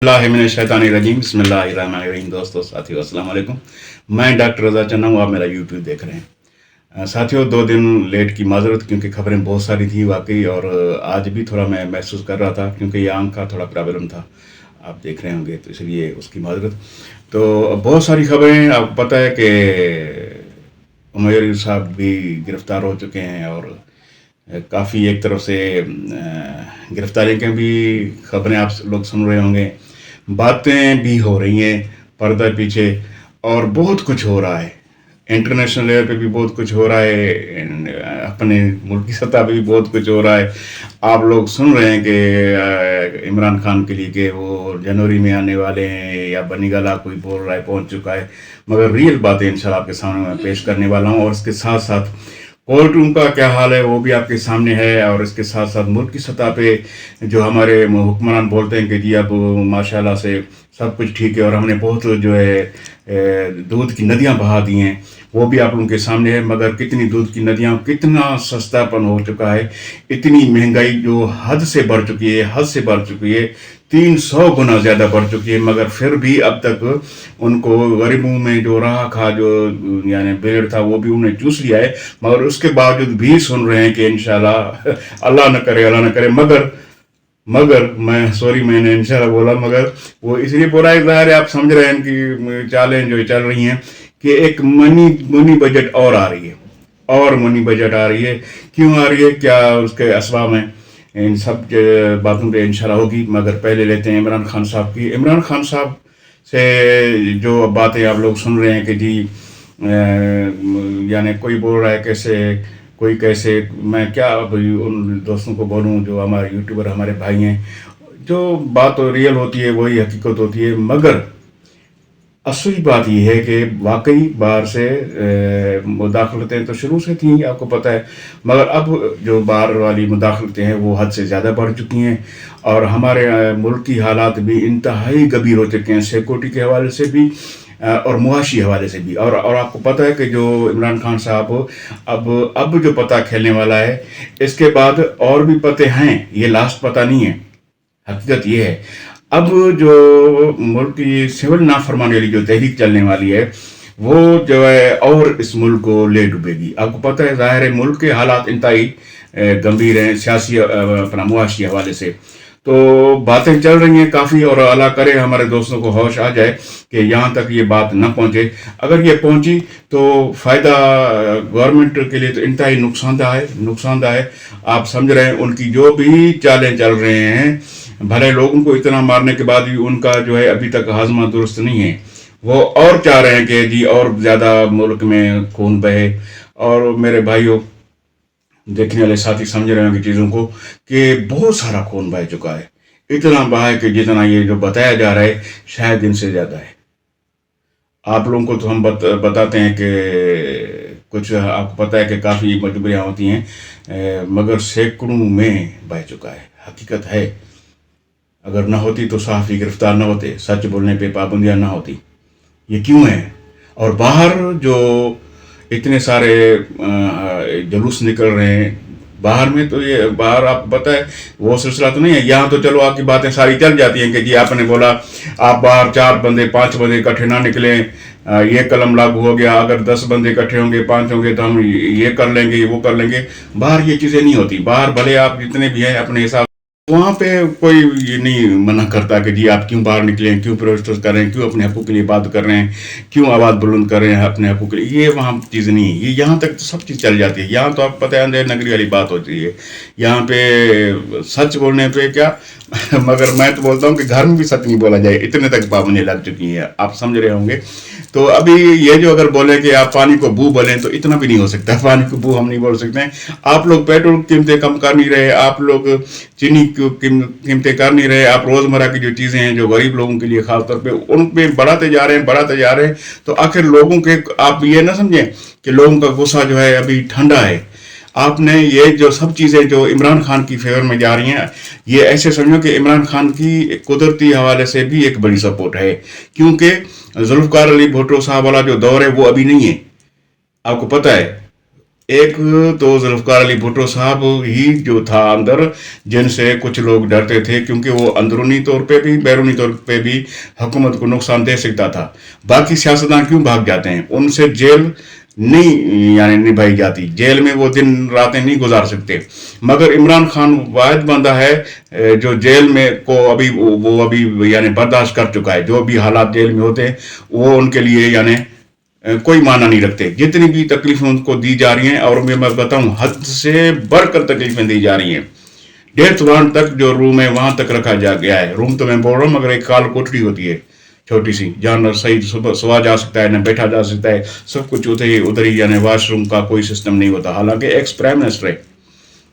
बिस्मिल्लाहिर्रहमानिर्रहीम बिस्मिल्लाहिर्रहमानिर्रहीम। दोस्तों साथियों अस्सलाम वालेकुम। मैं डॉक्टर रज़ा चन्ना हूँ, आप मेरा यूट्यूब देख रहे हैं। साथियों 2 दिन लेट की माजरत, क्योंकि खबरें बहुत सारी थी वाकई, और आज भी थोड़ा मैं महसूस कर रहा था क्योंकि ये आंख का थोड़ा प्रॉब्लम था, आप देख रहे होंगे, तो इसलिए उसकी माजरत। तो बहुत सारी खबरें, आपको पता है कि उमैर साहब भी गिरफ़्तार हो चुके हैं, और काफ़ी एक तरफ से गिरफ्तारी के भी खबरें आप लोग सुन रहे होंगे, बातें भी हो रही हैं पर्दा पीछे, और बहुत कुछ हो रहा है। इंटरनेशनल लेवल पे भी बहुत कुछ हो रहा है, अपने मुल्क की सतह पे भी बहुत कुछ हो रहा है। आप लोग सुन रहे हैं कि इमरान खान के लिए कि वो जनवरी में आने वाले हैं, या बनी गला कोई बोल रहा है पहुंच चुका है, मगर रियल बातें इंशाल्लाह आपके सामने मैं पेश करने वाला हूं। और इसके साथ साथ कोर्ट रूम का क्या हाल है वो भी आपके सामने है, और इसके साथ साथ मुल्क की सतह पे जो हमारे हुक्मरान बोलते हैं कि जी अब माशाल्लाह से सब कुछ ठीक है और हमने बहुत जो है दूध की नदियां बहा दी हैं, वो भी आप लोगों के सामने है। मगर कितनी दूध की नदियां, कितना सस्तापन हो चुका है, इतनी महंगाई जो हद से बढ़ चुकी है, हद से बढ़ चुकी है, 300 गुना ज़्यादा बढ़ चुकी है। मगर फिर भी अब तक उनको गरीबों में जो रहा खा जो यानी बेड़ था वो भी उन्हें चूस लिया है, मगर उसके बावजूद भी सुन रहे हैं कि इंशाल्लाह अल्लाह न करे, अल्लाह न करे। मगर मैंने इंशाल्लाह बोला, मगर वो इसलिए बोला है, ज़ाहिर है आप समझ रहे हैं कि चालें जो चल रही हैं कि एक मनी बजट और आ रही है, और मनी बजट आ रही है। क्यों आ रही है, क्या उसके असबाब हैं, इन सब बातों पे इंशाल्लाह होगी। मगर पहले लेते हैं इमरान खान साहब की। इमरान खान साहब से जो बातें आप लोग सुन रहे हैं कि जी यानी कोई बोल रहा है कैसे, कोई कैसे, मैं क्या अभी उन दोस्तों को बोलूं जो हमारे यूट्यूबर हमारे भाई हैं। जो बात तो रियल होती है वही हकीकत होती है, मगर असली बात यह है कि वाकई बाहर से मुदाखलतें तो शुरू से थी, आपको पता है, मगर अब जो बाहर वाली मुदाखलतें हैं वो हद से ज़्यादा बढ़ चुकी हैं, और हमारे मुल्क की हालात भी इंतहाई गंभीर हो चुके हैं, सिक्योरिटी के हवाले से भी और मुआशी हवाले से भी। और आपको पता है कि जो इमरान खान साहब अब जो पता खेलने वाला है, इसके बाद और भी पते हैं, ये लास्ट पता नहीं है। हकीकत ये है, अब जो मुल्क की सिविल नाफरमानी वाली जो तहरीक चलने वाली है, वो जो है और इस मुल्क को ले डूबेगी। आपको पता है, ज़ाहिर है मुल्क के हालात इंतहाई गंभीर हैं सियासी अपना मुआशी हवाले से। तो बातें चल रही हैं काफ़ी, और अल्लाह करे हमारे दोस्तों को होश आ जाए कि यहाँ तक ये बात न पहुँचे। अगर ये पहुँची तो फ़ायदा गवर्नमेंट के लिए तो इंतहाई नुकसानदा है। आप समझ रहे हैं, उनकी जो भी चालें चल रहे हैं, भले लोगों को इतना मारने के बाद भी उनका जो है अभी तक हाजमा दुरुस्त नहीं है। वो और चाह रहे हैं कि जी और ज़्यादा मुल्क में खून बहे। और मेरे भाइयों, देखने वाले साथी समझ रहे होंगे चीज़ों को कि बहुत सारा खून बह चुका है। इतना बहा है कि जितना ये जो बताया जा रहा है शायद इनसे ज़्यादा है। आप लोगों को तो हम बताते हैं कि कुछ आपको पता है कि काफ़ी मजबूरियाँ होती हैं, मगर सैकड़ों में बह चुका है। हकीकत है, अगर ना होती तो सहाफ़ी गिरफ्तार ना होते, सच बोलने पे पाबंदियां ना होती। ये क्यों है? और बाहर जो इतने सारे जुलूस निकल रहे हैं बाहर में, तो ये बाहर आपको पता है वो सिलसिला तो नहीं है। यहाँ तो चलो आपकी बातें सारी चल जाती हैं कि जी आपने बोला आप बाहर 4 बंदे 5 बंदे इकट्ठे ना निकलें, ये कलम लागू हो गया, अगर 10 बंदे इकट्ठे होंगे 5 होंगे तो हम ये कर लेंगे, वो कर लेंगे। बाहर ये चीज़ें नहीं होती। बाहर भले आप जितने भी हैं अपने हिसाब, वहाँ पे कोई ये नहीं मना करता कि जी आप क्यों बाहर निकलें, क्यों प्रोटेस्ट कर रहे हैं, क्यों अपने हकूक़ के लिए बात कर रहे हैं, क्यों आवाज़ बुलंद कर रहे हैं अपने हकूक़ के लिए। ये वहाँ चीज़ नहीं है। ये यहाँ तक तो सब चीज़ चल जाती है। यहाँ तो आपको पता है अंधेर नगरी वाली बात होती है। यहाँ पे सच बोलने पे क्या मगर मैं तो बोलता हूँ कि घर में भी सच नहीं बोला जाए, इतने तक पाबंदी लग चुकी है, आप समझ रहे होंगे। तो अभी ये जो अगर बोले कि आप पानी को बू बोलें, तो इतना भी नहीं हो सकता। पानी को बू हम नहीं बोल सकते हैं। आप लोग पेट्रोल कीमतें कम कर नहीं रहे, आप लोग चीनी की कीमतें कर नहीं रहे, आप रोज़मर्रा की जो चीज़ें हैं जो गरीब लोगों के लिए खास तौर पे उन पे बढ़ाते जा रहे हैं। तो आखिर लोगों के, आप ये ना समझें कि लोगों का गुस्सा जो है अभी ठंडा है। आपने ये जो सब चीज़ें जो इमरान खान की फेवर में जा रही हैं, ये ऐसे समझो कि इमरान खान की कुदरती हवाले से भी एक बड़ी सपोर्ट है, क्योंकि जुल्फ़िकार अली भुट्टो साहब वाला जो दौर है वो अभी नहीं है। आपको पता है एक तो जुल्फ़िकार अली भुट्टो साहब ही जो था अंदर, जिनसे कुछ लोग डरते थे, क्योंकि वो अंदरूनी तौर पे भी बैरूनी तौर पे भी हुकूमत को नुकसान दे सकता था। बाकी सियासतदान क्यों भाग जाते हैं? उनसे जेल नहीं यानी निभाई जाती, जेल में वो दिन रातें नहीं गुजार सकते। मगर इमरान खान वाहिद बंदा है जो जेल में को अभी वो अभी यानी बर्दाश्त कर चुका है। जो भी हालात जेल में होते हैं वो उनके लिए यानी कोई माना नहीं रखते। जितनी भी तकलीफें उनको दी जा रही हैं, और मैं बताऊं हद से बढ़कर तकलीफें दी जा रही हैं। डेथ वारंट तक जो रूम है वहां तक रखा जा गया है। रूम तो मैं बोल रहा हूँ, मगर एक काल कोठरी होती है छोटी सी, जहाँ सही सुबह सोया जा सकता है, न बैठा जा सकता है, सब कुछ उधर ही यानी वॉशरूम का कोई सिस्टम नहीं होता। हालांकि एक्स प्राइम मिनिस्टर है,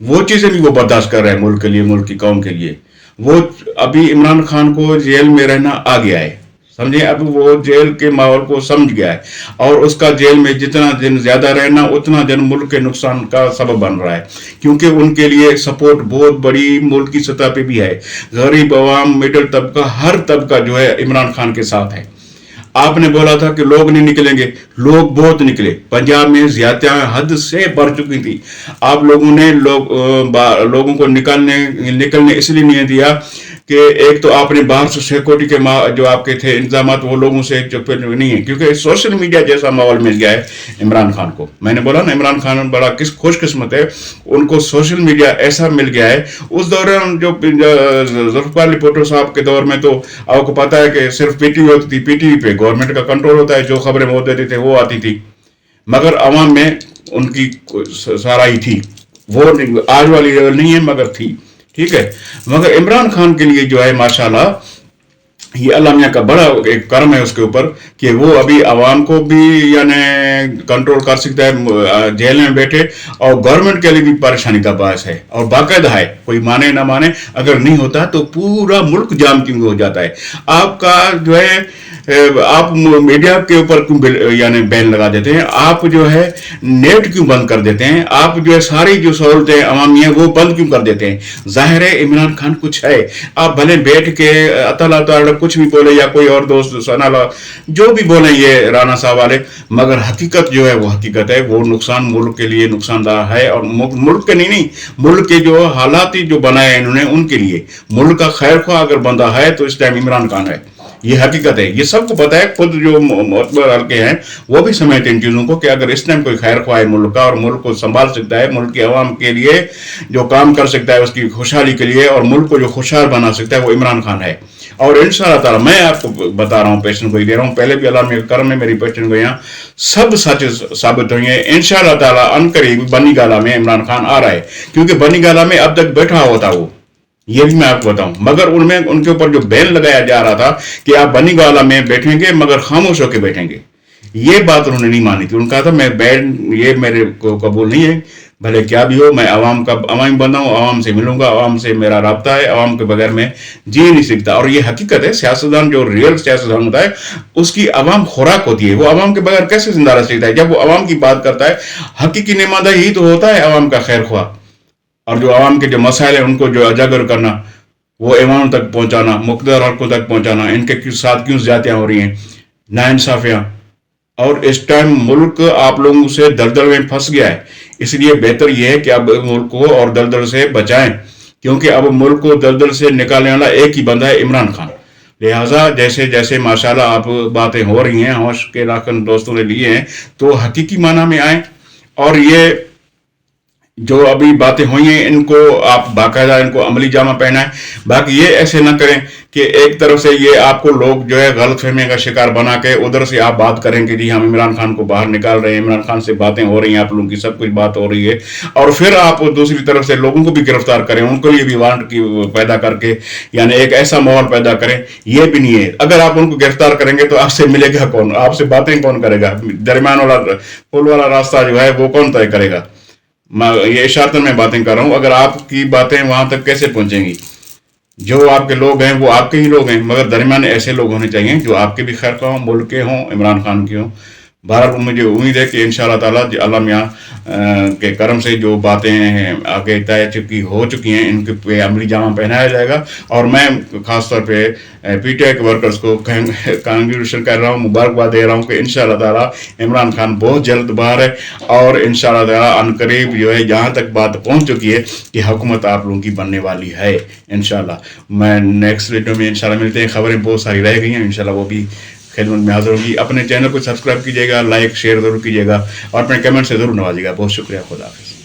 वो चीज़ें भी वो बर्दाश्त कर रहे हैं मुल्क के लिए, मुल्क की कौम के लिए। वो अभी इमरान खान को जेल में रहना आ गया है, समझे? अब वो जेल के माहौल को समझ गया है, और उसका जेल में जितना दिन ज्यादा रहना उतना दिन मुल्क के नुकसान का सबब बन रहा है, क्योंकि उनके लिए सपोर्ट बहुत बड़ी मुल्क की सतह पे भी है। गरीब अवाम, मिडिल तबका, हर तबका जो है इमरान खान के साथ है। आपने बोला था कि लोग नहीं निकलेंगे, लोग बहुत निकले। पंजाब में ज्यादतियां हद से बढ़ चुकी थी। आप लोगों ने लोगों को निकलने इसलिए नहीं दिया कि एक तो आपने बाहर से सिक्योरिटी के जो आपके थे इंतजाम, वो लोगों से जो नहीं है, क्योंकि सोशल मीडिया जैसा माहौल मिल गया है इमरान खान को। मैंने बोला ना, इमरान खान बड़ा खुशकिस्मत है, उनको सोशल मीडिया ऐसा मिल गया है। उस दौरान जो जुल्फ़िकार अली भुट्टो साहब के दौर में तो आपको पता है कि सिर्फ पीटीवी होती थी, पीटीवी पे गवर्नमेंट का कंट्रोल होता है, जो खबरें वो देते थे वो आती थी, मगर अवाम में उनकी सारा ही थी। वो आज वाली लेवल नहीं है मगर थी, ठीक है। मगर इमरान खान के लिए जो है माशाल्लाह, ये अल्लाह मियाँ का बड़ा एक करम है उसके ऊपर कि वो अभी आवाम को भी यानी कंट्रोल कर सकता है जेल में बैठे, और गवर्नमेंट के लिए भी परेशानी का बायस है, और बाकायदा है। कोई माने ना माने, अगर नहीं होता तो पूरा मुल्क जाम क्यों हो जाता है। आपका जो है आप मीडिया के ऊपर क्यों यानी बैन लगा देते हैं? आप जो है नेट क्यों बंद कर देते हैं? आप जो है सारी जो सहूलतें अवामी हैं वो बंद क्यों कर देते हैं? जाहिर है इमरान खान कुछ है। आप भले बैठ के अतला कुछ भी बोले, या कोई और दोस्त सनाला जो भी बोले ये राना साहब वाले, मगर हकीकत जो है वो हकीकत है। वो नुकसान मुल्क के लिए नुकसानदार है, और मुल्क के नहीं, मुल्क के जो हालात जो बनाए इन्होंने उनके लिए। मुल्क का खैर ख्वाह अगर बंदा है तो इस टाइम इमरान खान है, ये हकीकत है। ये सबको पता है, खुद जो मोतबर हल्के हैं वो भी समझते इन चीज़ों को कि अगर इस टाइम कोई खैर ख्वाह है मुल्क का, और मुल्क को संभाल सकता है, मुल्क की आवाम के लिए जो काम कर सकता है उसकी खुशहाली के लिए, और मुल्क को जो खुशहाल बना सकता है, वो इमरान खान है। और इंशाअल्लाह ताला मैं आपको बता रहा हूँ, पेशन गोई दे रहा हूँ, पहले भी अल्लाह मेरे करम में मेरी पेशन गोइयाँ सब सच साबित हुई है। इंशाअल्लाह ताला अनकरीब बनी गाला में इमरान खान आ रहा है, क्योंकि बनी गाला में अब तक बैठा होता वो, ये भी मैं आपको बताऊं। मगर उनमें उनके ऊपर जो बैन लगाया जा रहा था कि आप बनी गाला में बैठेंगे मगर खामोश होकर बैठेंगे, ये बात उन्होंने नहीं मानी थी। उनका था मैं बैन, ये मेरे को कबूल नहीं है, भले क्या भी हो, मैं आवाम का अवामी बंदा हूँ, आवाम से मिलूंगा, आवाम से मेरा राब्ता है, आवाम के बगैर मैं जी नहीं सकता। और ये हकीकत है, सियासतदान जो रियल सियासतदान होता है उसकी आवाम खुराक होती है, वो आवाम के बगैर कैसे जिंदा रह सकता है? जब वो आवाम की बात करता है, हकीकी नुमाइंदा ही तो होता है आवाम का खैर ख्वाह, और जो आवाम के जो मसाइल है उनको जो उजागर करना, वो ऐवान तक पहुंचाना, मुक़्तदर हल्कों तक पहुंचाना, इनके साथ क्यों ज़्यादतियाँ हो रही हैं, नाइंसाफियाँ। और इस टाइम मुल्क आप लोगों से दलदल में फंस गया है, इसलिए बेहतर यह है कि अब मुल्क को और दलदल से बचाएं, क्योंकि अब मुल्क को दलदल से निकालने वाला एक ही बंदा है, इमरान खान। लिहाजा जैसे जैसे माशाल्लाह आप बातें हो रही हैं, होश के राखन दोस्तों ने लिए हैं, तो हकीकी माना में आए, और ये जो अभी बातें हुई हैं इनको आप बाकायदा इनको अमली जामा पहनाएं। बाकी ये ऐसे ना करें कि एक तरफ से ये आपको लोग जो है गलत फहमी का शिकार बना के उधर से आप बात करें कि जी हम इमरान खान को बाहर निकाल रहे हैं, इमरान खान से बातें हो रही हैं, आप लोगों की सब कुछ बात हो रही है, और फिर आप दूसरी तरफ से लोगों को भी गिरफ्तार करें, उनको लिए भी वारंट की पैदा करके यानी एक ऐसा माहौल पैदा करें। ये भी नहीं है, अगर आप उनको गिरफ्तार करेंगे तो आपसे मिलेगा कौन, आपसे बातें कौन करेगा? दरमियान वाला पुल वाला रास्ता जो है वो कौन तय करेगा? ये इशारतन में बातें कर रहा हूं, अगर आपकी बातें वहां तक कैसे पहुंचेंगी? जो आपके लोग हैं वो आपके ही लोग हैं, मगर दरमियान ऐसे लोग होने चाहिए जो आपके भी खैर ख्वाह हों, मुल्क के हों, इमरान खान के हों। बहरहाल मुझे उम्मीद है कि इंशाअल्लाह ताला अल्लाह मियाँ के करम से जो बातें आगे तय हो चुकी हैं इनके पे अमली जामा पहनाया जाएगा। और मैं ख़ास तौर पे पीटीआई के वर्कर्स को कांग्रेचुलेशन कर रहा हूँ, मुबारकबाद दे रहा हूँ कि इंशाअल्लाह ताला इमरान खान बहुत जल्द बाहर है और इंशाअल्लाह ताला अनकरीब जो है जहाँ तक बात पहुँच चुकी है कि हुकूमत आप लोगों की बनने वाली है इंशाअल्लाह। मैं नेक्स्ट वीडियो में इंशाअल्लाह मिलते हैं। खबरें बहुत सारी रह गई हैं, इंशाअल्लाह वो भी खिदमत में हाजिर होगी। अपने चैनल को सब्सक्राइब कीजिएगा, लाइक शेयर ज़रूर कीजिएगा और अपने कमेंट से ज़रूर नवाजिएगा। बहुत शुक्रिया, खुदा हाफ़िज़।